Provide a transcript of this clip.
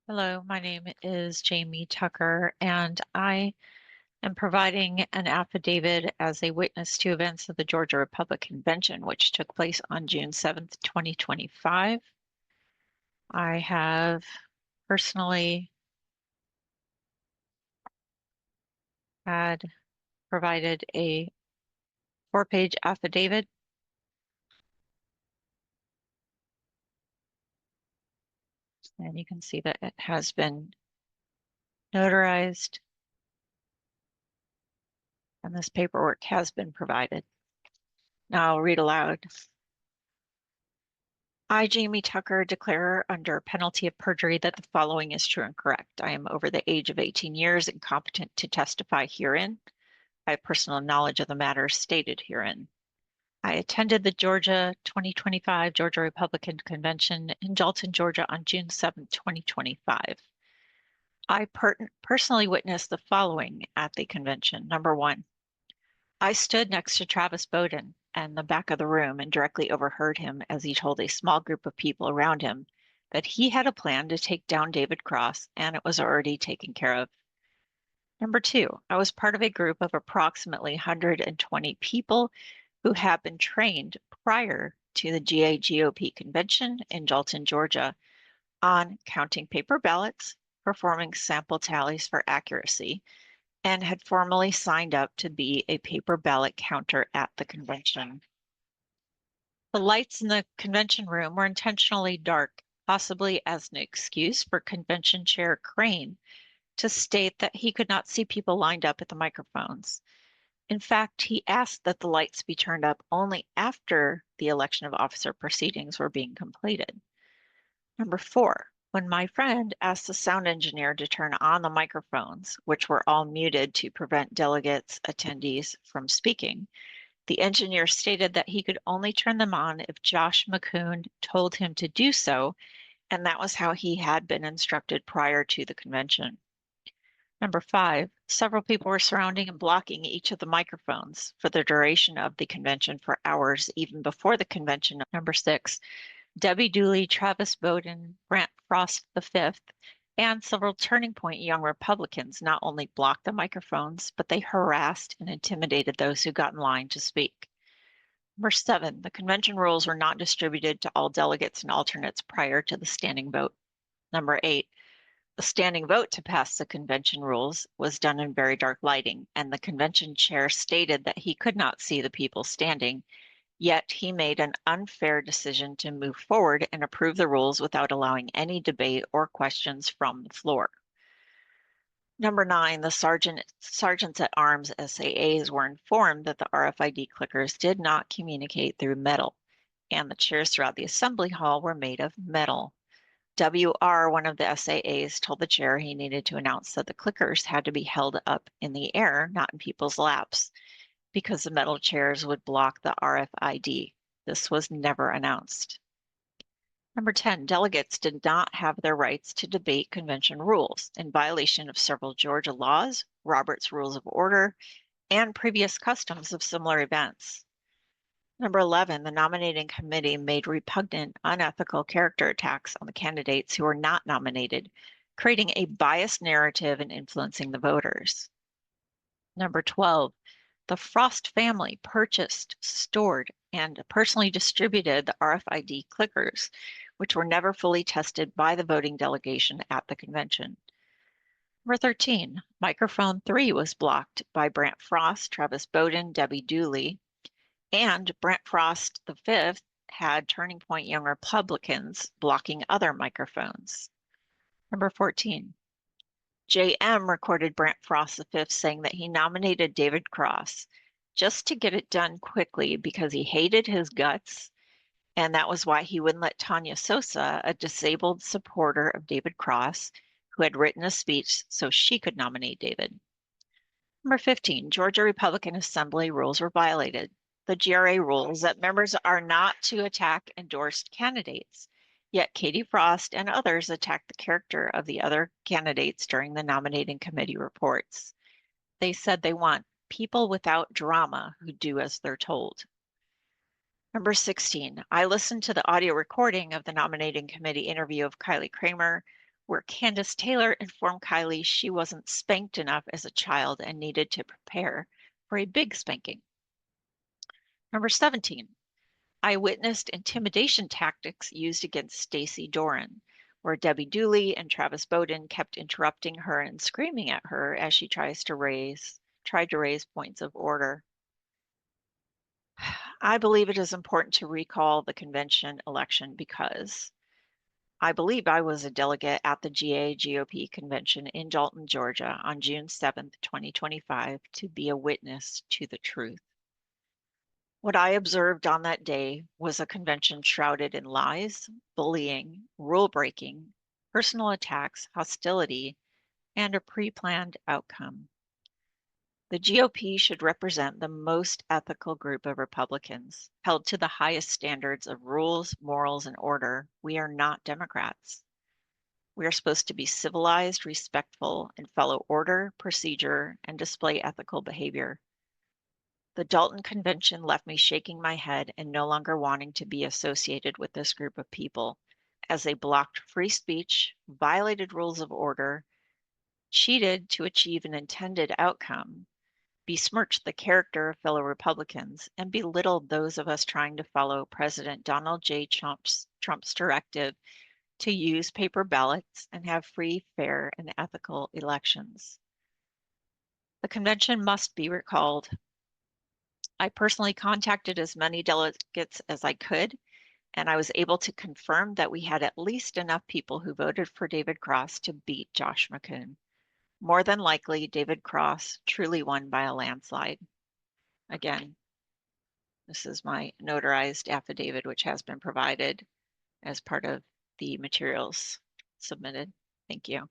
Hello, my name is Jami Tucker, and I am providing an affidavit as a witness to events of the Georgia Republican Convention, which took place on June 7th, 2025. I have personally had provided a 4-page affidavit. And you can see that it has been notarized, and this paperwork has been provided. Now I'll read aloud. I, Jami Tucker, declare under penalty of perjury that the following is true and correct. I am over the age of 18 years and competent to testify herein. I have personal knowledge of the matters stated herein. I attended the 2025 Georgia Republican Convention in Dalton, Georgia on June 7, 2025. I personally witnessed the following at the convention. Number one, I stood next to Travis Bowden in the back of the room and directly overheard him as he told a small group of people around him that he had a plan to take down David Cross and it was already taken care of. Number two, I was part of a group of approximately 120 people who had been trained prior to the GOP Convention in Dalton, Georgia, on counting paper ballots, performing sample tallies for accuracy, and had formally signed up to be a paper ballot counter at the convention. The lights in the convention room were intentionally dark, possibly as an excuse for convention chair Crane to state that he could not see people lined up at the microphones. In fact, he asked that the lights be turned up only after the election of officer proceedings were being completed. Number four, when my friend asked the sound engineer to turn on the microphones, which were all muted to prevent delegates, attendees from speaking, the engineer stated that he could only turn them on if Josh McCoon told him to do so, and that was how he had been instructed prior to the convention. Number five, several people were surrounding and blocking each of the microphones for the duration of the convention for hours, even before the convention. Number six, Debbie Dooley, Travis Bowden, Brant Frost V, and several Turning Point young Republicans not only blocked the microphones, but they harassed and intimidated those who got in line to speak. Number seven, the convention rules were not distributed to all delegates and alternates prior to the standing vote. Number eight, the standing vote to pass the convention rules was done in very dark lighting, and the convention chair stated that he could not see the people standing, yet he made an unfair decision to move forward and approve the rules without allowing any debate or questions from the floor. Number nine, the sergeants at arms SAAs were informed that the RFID clickers did not communicate through metal, and the chairs throughout the assembly hall were made of metal. WR, one of the SAAs, told the chair he needed to announce that the clickers had to be held up in the air, not in people's laps, because the metal chairs would block the RFID. This was never announced. Number 10, delegates did not have their rights to debate convention rules in violation of several Georgia laws, Robert's Rules of Order, and previous customs of similar events. Number 11, the nominating committee made repugnant, unethical character attacks on the candidates who were not nominated, creating a biased narrative and influencing the voters. Number 12, the Frost family purchased, stored, and personally distributed the RFID clickers, which were never fully tested by the voting delegation at the convention. Number 13, microphone 3 was blocked by Brant Frost, Travis Bowden, Debbie Dooley, and Brant Frost V had Turning Point young Republicans blocking other microphones. Number 14, JM recorded Brant Frost V saying that he nominated David Cross just to get it done quickly because he hated his guts, and that was why he wouldn't let Tanya Sosa, a disabled supporter of David Cross, who had written a speech so she could nominate David. Number 15, Georgia Republican Assembly rules were violated. The GRA rules that members are not to attack endorsed candidates. Yet Katie Frost and others attacked the character of the other candidates during the nominating committee reports. They said they want people without drama who do as they're told. Number 16, I listened to the audio recording of the nominating committee interview of Kylie Kramer, where Candace Taylor informed Kylie she wasn't spanked enough as a child and needed to prepare for a big spanking. Number 17, I witnessed intimidation tactics used against Stacey Doran, where Debbie Dooley and Travis Bowden kept interrupting her and screaming at her as she tried to raise points of order. I believe it is important to recall the convention election because I believe I was a delegate at the GOP Convention in Dalton, Georgia on June 7th, 2025 to be a witness to the truth. What I observed on that day was a convention shrouded in lies, bullying, rule breaking, personal attacks, hostility, and a pre-planned outcome. The GOP should represent the most ethical group of Republicans, held to the highest standards of rules, morals, and order. We are not Democrats. We are supposed to be civilized, respectful, and follow order, procedure, and display ethical behavior. The Dalton Convention left me shaking my head and no longer wanting to be associated with this group of people, as they blocked free speech, violated rules of order, cheated to achieve an intended outcome, besmirched the character of fellow Republicans, and belittled those of us trying to follow President Donald J. Trump's directive to use paper ballots and have free, fair, and ethical elections. The convention must be recalled. I personally contacted as many delegates as I could, and I was able to confirm that we had at least enough people who voted for David Cross to beat Josh McCoon. More than likely, David Cross truly won by a landslide. Again, this is my notarized affidavit, which has been provided as part of the materials submitted. Thank you.